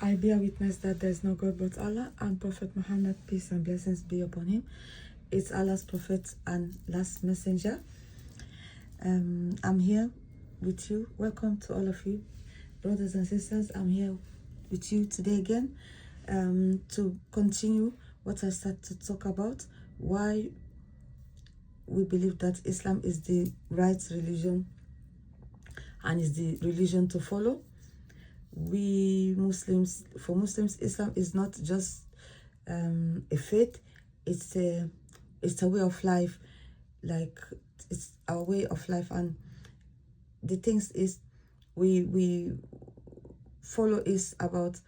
I bear witness that there is no God but Allah, and Prophet Muhammad, peace and blessings be upon him. It's Allah's prophet and last messenger. I'm here with you. Welcome to all of you, brothers and sisters. I'm here with you today again to continue what I started to talk about, why we believe that Islam is the right religion and is the religion to follow. We Muslims, for Muslims, Islam is not just a faith, it's a way of life. Like, it's our way of life, and the things is we follow is about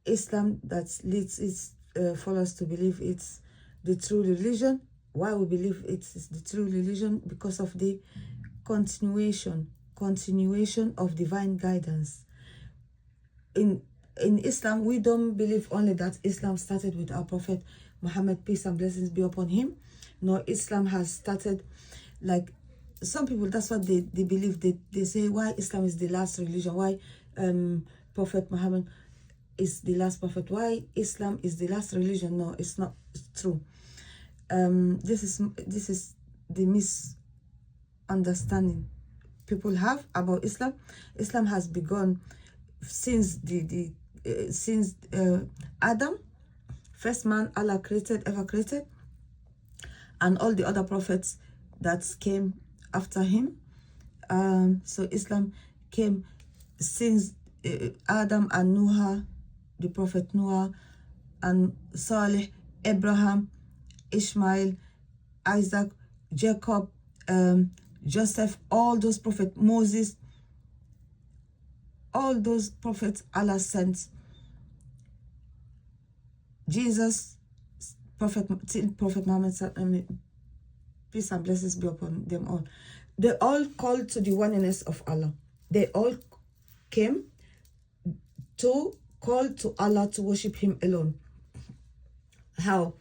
Islam that leads its followers to believe it's the true religion. Why we believe it's the true religion? Because of the continuation of divine guidance. In Islam, we don't believe only that Islam started with our Prophet Muhammad, peace and blessings be upon him. No, Islam has started, like some people, that's what they believe. They say, why Islam is the last religion, why Prophet Muhammad is the last prophet, why Islam is the last religion. No, it's not true. This is the misunderstanding people have about Islam. Islam has begun since since Adam, first man Allah ever created, and all the other prophets that came after him. So Islam came since Adam and Noah, the prophet Noah, and Saleh, Abraham, Ishmael, Isaac, Jacob, Joseph, all those prophets, Moses, all those prophets Allah sent. Jesus, Prophet Muhammad, peace and blessings be upon them all. They all called to the oneness of Allah. They all came to call to Allah to worship him alone. How?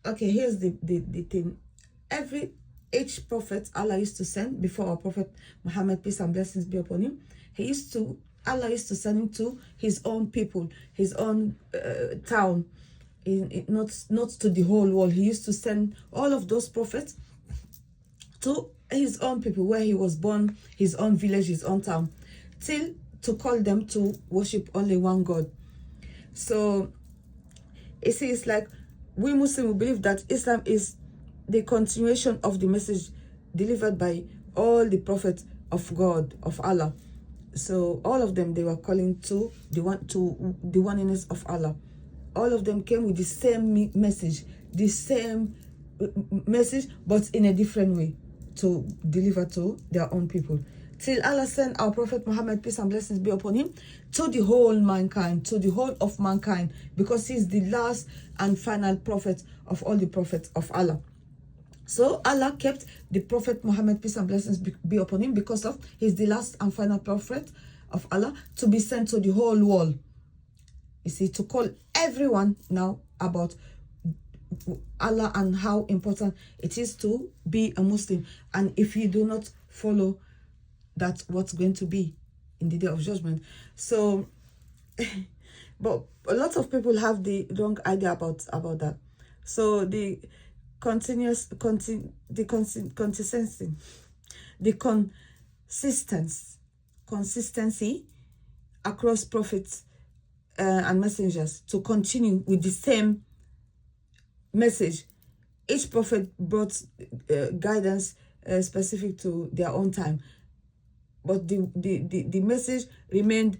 Okay, here's the thing. Each prophet Allah used to send before our Prophet Muhammad, peace and blessings be upon him, Allah used to send him to his own people, his own town, not to the whole world. He used to send all of those prophets to his own people, where he was born, his own village, his own town, till to call them to worship only one God. So it says, like, we Muslims believe that Islam is the continuation of the message delivered by all the prophets of God, of Allah. So all of them, they were calling to the oneness of Allah. All of them came with the same message, but in a different way, to deliver to their own people. Till Allah sent our Prophet Muhammad, peace and blessings be upon him, to the whole mankind, to the whole of mankind, because he's the last and final prophet of all the prophets of Allah. So Allah kept the Prophet Muhammad, peace and blessings be upon him, because of he's the last and final prophet of Allah, to be sent to the whole world. You see, to call everyone now about Allah and how important it is to be a Muslim. And if you do not follow, that's what's going to be in the day of judgment. So, but a lot of people have the wrong idea about that. So the consistency across prophets and messengers to continue with the same message. Each prophet brought guidance specific to their own time, but the message remained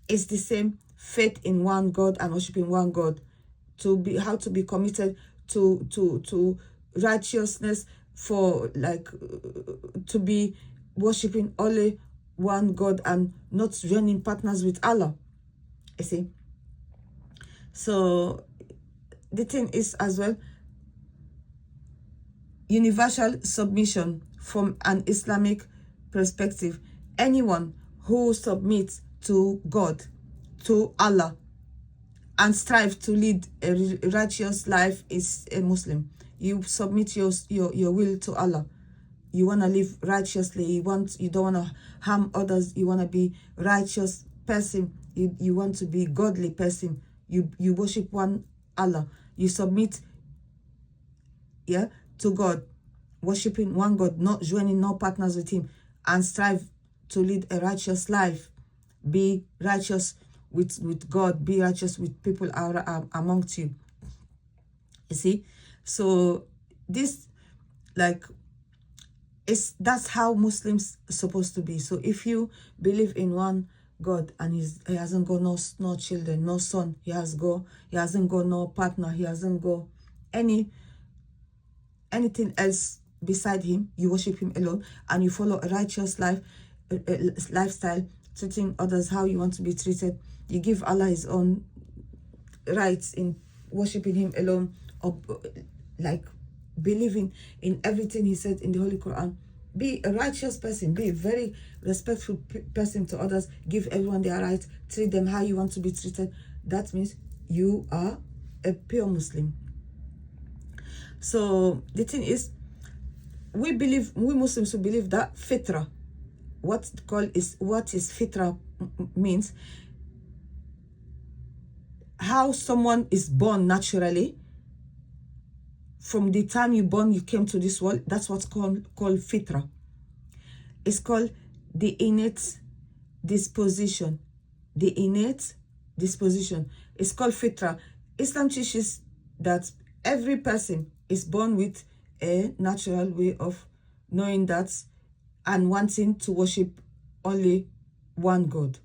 is the same: faith in one God and worshiping one God, how to be committed to righteousness, for like to be worshiping only one God and not joining partners with Allah. You see, so the thing is as well, universal submission from an Islamic perspective. Anyone who submits to God, to Allah, and strive to lead a righteous life is a Muslim. You submit your will to Allah. You want to live righteously. You don't want to harm others. You want to be righteous person. you want to be godly person, you worship one Allah, you submit, yeah, to God, worshiping one God, not joining no partners with him, and strive to lead a righteous life. Be righteous with God, be righteous with people amongst you. You see? So this, like, that's how Muslims are supposed to be. So if you believe in one God and he hasn't got no children, no son, he hasn't got no partner, he hasn't got anything else beside him, you worship him alone, and you follow a righteous lifestyle, treating others how you want to be treated. You give Allah his own rights in worshiping him alone, or like believing in everything he said in the Holy Quran. Be a righteous person, be a very respectful person to others, give everyone their rights, treat them how you want to be treated. That means you are a pure Muslim. So the thing is, we Muslims who believe that fitra, what is fitra means, how someone is born naturally. From the time you came to this world, that's what's called fitra. It's called the innate disposition. The innate disposition. It's called fitra. Islam teaches that every person is born with a natural way of knowing that and wanting to worship only one God.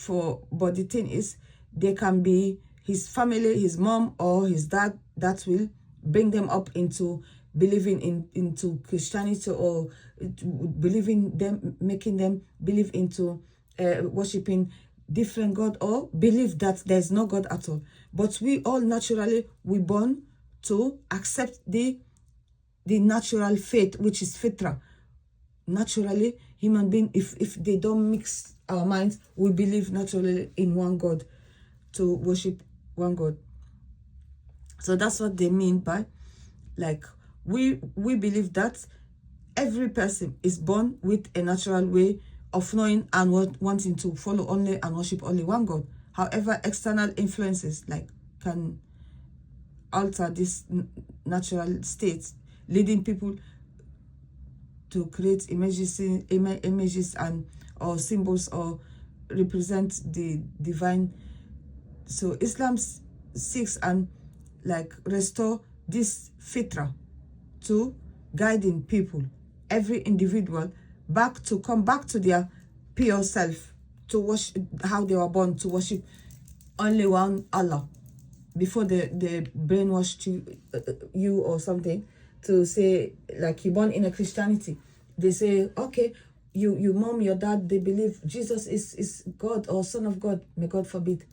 But the thing is, they can be his family, his mom or his dad, that will bring them up into believing into Christianity, or making them believe into worshiping different God, or believe that there's no God at all. But we all naturally, we born to accept the natural faith, which is fitra. Naturally, human being, if they don't mix our minds, we believe naturally in one God, to worship one God. So that's what they mean by, like, we believe that every person is born with a natural way of knowing and wanting to follow only and worship only one God. However, external influences can alter this natural state, leading people to create images and or symbols or represent the divine. So Islam seeks and restore this fitra to guiding people, every individual, come back to their pure self, to worship how they were born, to worship only one Allah, before they brainwashed you or something, to say, like, you're born in a Christianity, they say, okay, your mom, your dad, they believe Jesus is God or Son of God, may God forbid.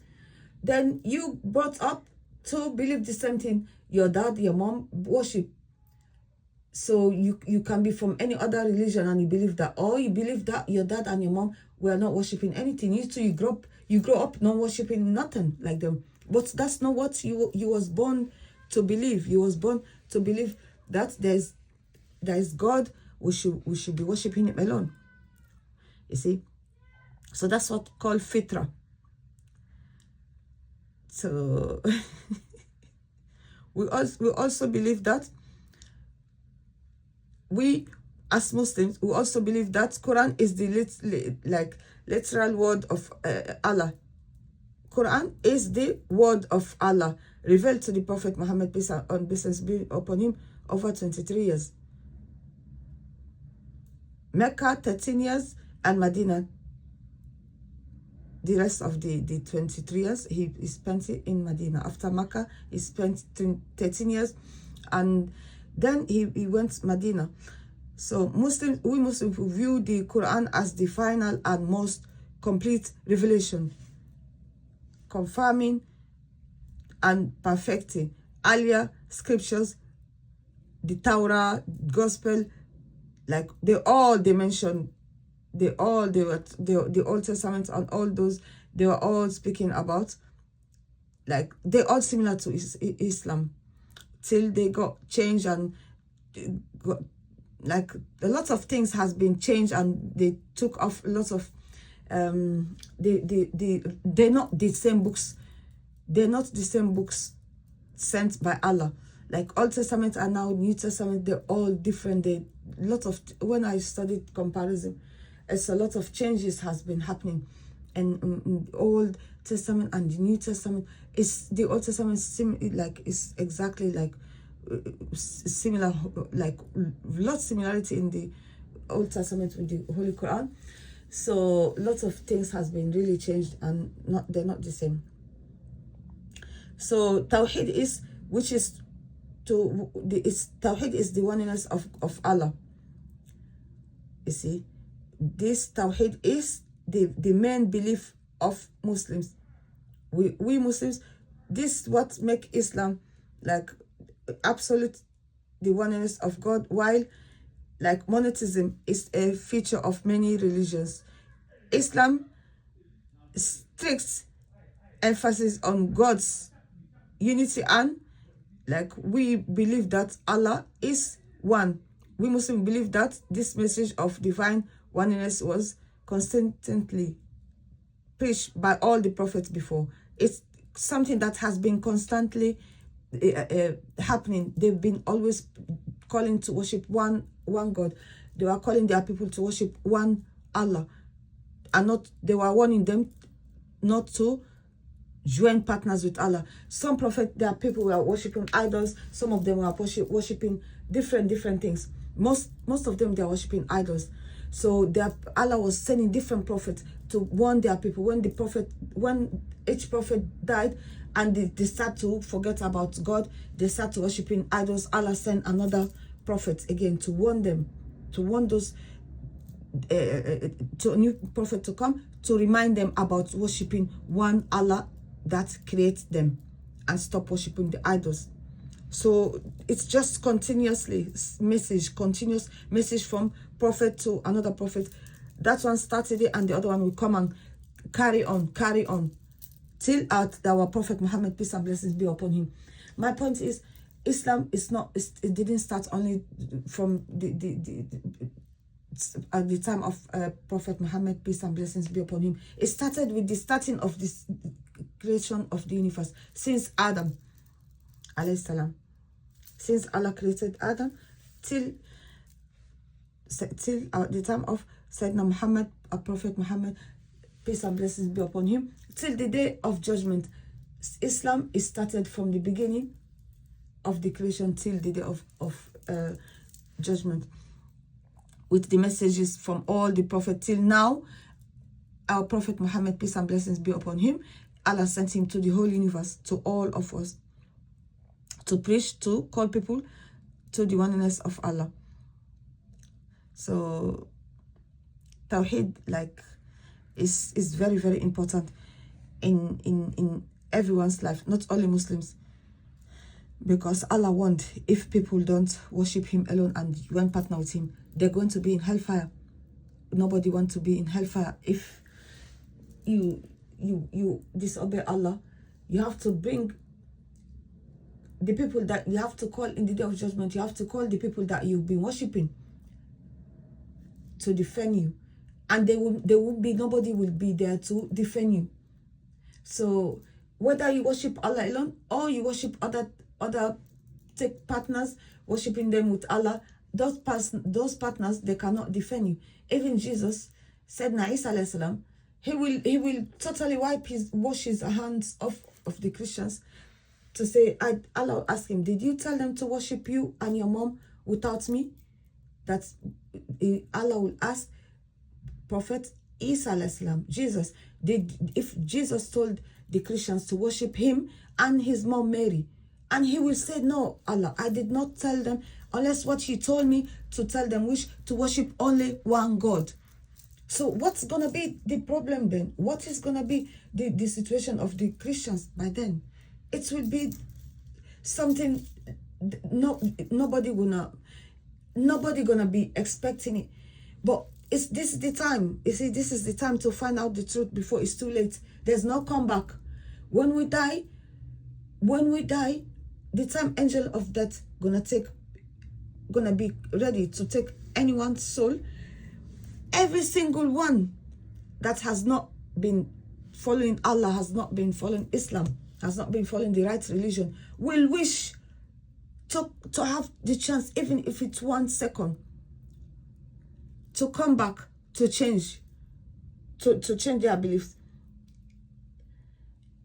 Then you brought up to believe the same thing your dad, your mom worship. So you can be from any other religion and you believe that, or you believe that your dad and your mom were not worshiping anything. You grow up not worshiping nothing like them. But that's not what you was born to believe. You was born to believe that there is God. We should be worshiping him alone. You see? So that's what called fitra. So we also believe that we as Muslims, we also believe that Quran is the literal word of Allah. Quran is the word of Allah, revealed to the Prophet Mohammed, peace be upon him, over 23 years. Mecca 13 years and Medina, the rest of the 23 years he spent it in Medina. After Mecca, he spent 13 years, and then he went Medina. So we Muslims view the Quran as the final and most complete revelation, confirming and perfecting earlier scriptures, the Torah, Gospel, like the Old Testament and all those, they were all speaking about, like, they're all similar to Islam, till they got changed and got, like, a lot of things has been changed, and they took off a lot of they're not the same books. They're not the same books sent by Allah. Like Old Testament and now New Testament, they're all different. When I studied comparison, it's a lot of changes has been happening. And Old Testament and the New Testament, is the Old Testament is exactly like similar, like lots similarity in the Old Testament with the Holy Quran. So lots of things has been really changed, and they're not the same. So Tawheed is Tawheed is the oneness of Allah. You see, this Tawheed is the main belief of Muslims. We Muslims, this is what make Islam like absolute, the oneness of God, while like monotheism is a feature of many religions. Islam strict emphasis on God's unity, and like we believe that Allah is one. We Muslims believe that this message of divine oneness was constantly preached by all the prophets before. It's something that has been constantly happening. They've been always calling to worship one God. They were calling their people to worship one Allah, and they were warning them not to join partners with Allah. Some their people were worshiping idols. Some of them were worshiping different things. Most of them, they are worshiping idols. So Allah was sending different prophets to warn their people. When each prophet died and they start to forget about God, they start to worshiping idols, Allah sent another prophet again to warn them, to warn those to a new prophet to come to remind them about worshiping one Allah that creates them, and stop worshiping the idols. So it's just continuous message from prophet to another prophet. That one started it, and the other one will come and carry on till our Prophet Muhammad, peace and blessings be upon him. My point is, Islam is not, it didn't start only from at the time of Prophet Muhammad, peace and blessings be upon him. It started with the starting of this creation of the universe, since Adam alayhi salam. Since Allah created Adam till the time of Sayyidina Muhammad, a Prophet Muhammad, peace and blessings be upon him, till the day of judgment. Islam is started from the beginning of the creation till the day of judgment, with the messages from all the prophets till now. Our Prophet Muhammad, peace and blessings be upon him, Allah sent him to the whole universe, to all of us, to preach, to call people to the oneness of Allah. So Tawheed is very, very important in everyone's life, not only Muslims, because Allah warned, if people don't worship him alone and one partner with him, they're going to be in hellfire. Nobody wants to be in hellfire. If you disobey Allah, you have to bring the people that you have to call in the day of judgment. You have to call the people that you've been worshiping to defend you, and nobody will be there to defend you. So whether you worship Allah alone or you worship other take partners, worshiping them with Allah, those partners, they cannot defend you. Even Jesus said, Isa alayhi salam, he will totally wash his hands off of the Christians, to say, Allah asked him, did you tell them to worship you and your mom without me? That Allah will ask Prophet Isa alayhi salam, Jesus, if Jesus told the Christians to worship him and his mom Mary, and he will say, no, Allah, I did not tell them, unless what he told me to tell them, to worship only one God. So what's going to be the problem then? What is going to be the situation of the Christians by then? It will be something nobody gonna be expecting it. But this is the time. You see, this is the time to find out the truth before it's too late. There's no comeback. When we die, the time angel of death gonna be ready to take anyone's soul. Every single one that has not been following Allah, has not been following Islam, has not been following the right religion, will wish to have the chance, even if it's 1 second, to come back, to change, to change their beliefs.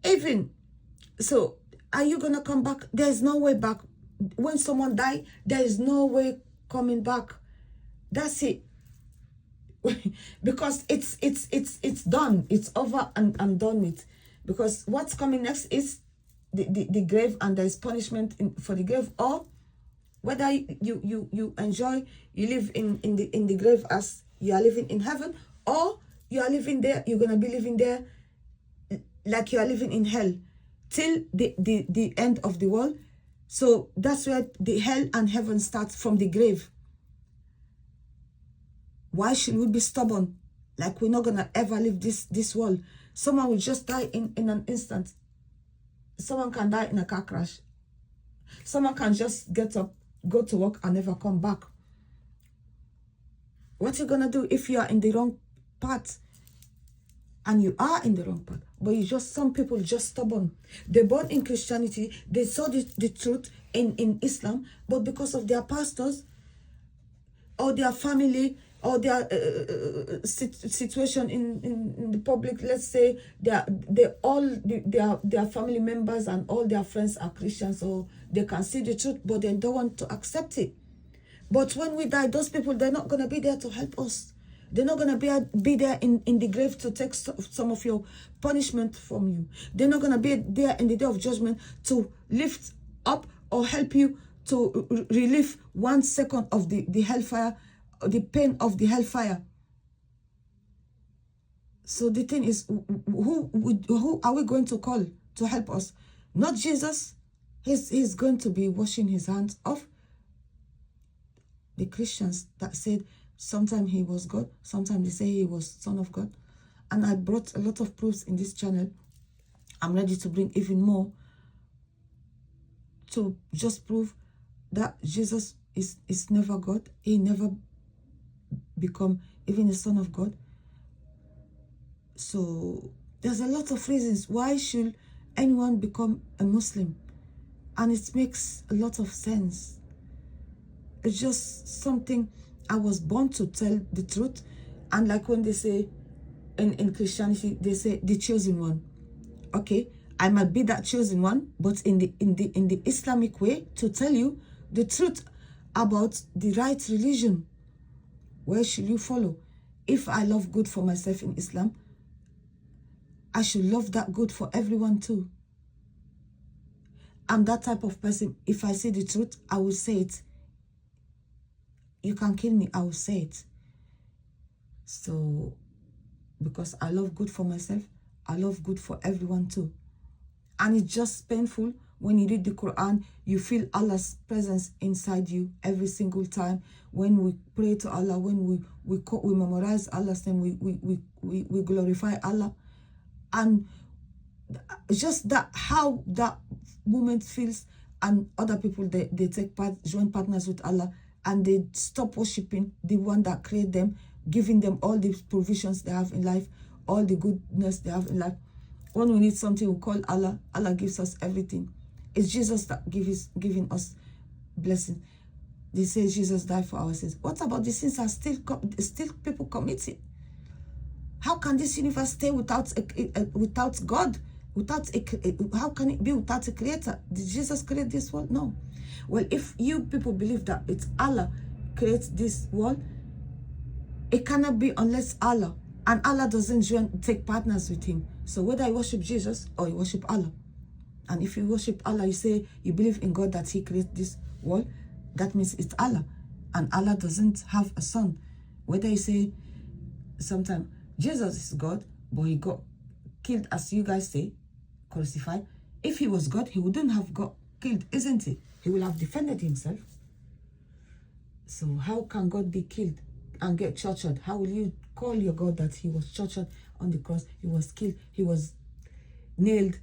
Even so, are you gonna come back? There's no way back. When someone dies, there is no way coming back. That's it. Because it's done. It's over and done with. Because what's coming next is the grave, and there is punishment for the grave. Or whether you enjoy, you live in the grave as you are living in heaven, or you are living there, you're gonna be living there like you are living in hell till the end of the world. So that's where the hell and heaven starts, from the grave. Why should we be stubborn? Like we're not gonna ever leave this world. Someone will just die in an instant. Someone can die in a car crash. Someone can just get up, go to work, and never come back. What are you gonna do if you are in the wrong path? And you are in the wrong path, but some people just stubborn. They're born in Christianity, they saw the truth in Islam, but because of their pastors or their family or their situation in the public, let's say their family members and all their friends are Christians, so they can see the truth, but they don't want to accept it. But when we die, those people, they're not going to be there to help us. They're not going to be there in the grave to take some of your punishment from you. They're not going to be there in the day of judgment to lift up or help you to relieve 1 second of the hellfire, the pain of the hellfire. So the thing is, who are we going to call to help us? Not Jesus. He's going to be washing his hands off the Christians that said sometimes he was God, sometimes they say he was Son of God. And I brought a lot of proofs in this channel. I'm ready to bring even more to just prove that Jesus is never God. He never become even a Son of God. So there's a lot of reasons why should anyone become a Muslim, and it makes a lot of sense. It's just something I was born to tell the truth. And like when they say in Christianity, they say the chosen one. Okay, I might be that chosen one, but in the Islamic way, to tell you the truth about the right religion. Where should you follow? If I love good for myself in Islam, I should love that good for everyone too. I'm that type of person. If I say the truth, I will say it. You can kill me, I will say it. So, because I love good for myself, I love good for everyone too. And it's just painful when you read the Quran, you feel Allah's presence inside you every single time. When we pray to Allah, when we memorize Allah's name, we glorify Allah. And just that, how that moment feels, and other people, they take part, join partners with Allah, and they stop worshiping the one that created them, giving them all the provisions they have in life, all the goodness they have in life. When we need something, we call Allah. Allah gives us everything. It's Jesus that giving us blessing. They say Jesus died for our sins. What about the sins are still people committing? How can this universe stay without God? How can it be without a creator? Did Jesus create this world? No. Well, if you people believe that it's Allah creates this world, it cannot be unless Allah. And Allah doesn't take partners with him. So whether you worship Jesus or you worship Allah. And if you worship Allah, you say you believe in God that he created this world, that means it's Allah. And Allah doesn't have a son. Whether you say sometimes Jesus is God, but he got killed, as you guys say, crucified. If he was God, he wouldn't have got killed, isn't he? He will have defended himself. So how can God be killed and get tortured? How will you call your God that he was tortured on the cross, he was killed, he was nailed,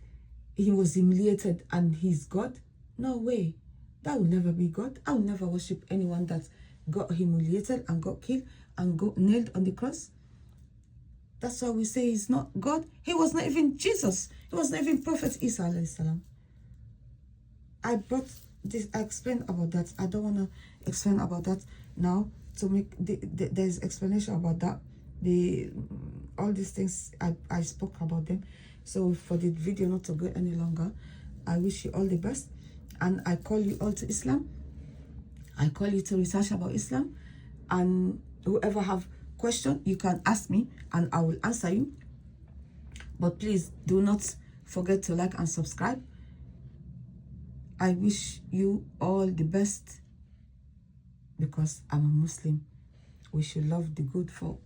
he was humiliated, and he's God? No way. That will never be God. I will never worship anyone that got humiliated and got killed and got nailed on the cross. That's why we say he's not God. He was not even Jesus. He was not even Prophet Isa alayhi salam. I brought this, I explained about that. I don't want to explain about that now. To make there's explanation about that. All these things I spoke about them. So for the video not to go any longer, I wish you all the best, and I call you all to Islam. I call you to research about Islam, and whoever have question, you can ask me and I will answer you. But please do not forget to like and subscribe. I wish you all the best, because I'm a Muslim. We should love the good for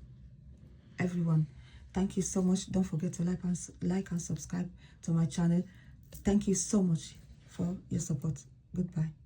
everyone. Thank you so much. Don't forget to like and subscribe to my channel. Thank you so much for your support. Goodbye.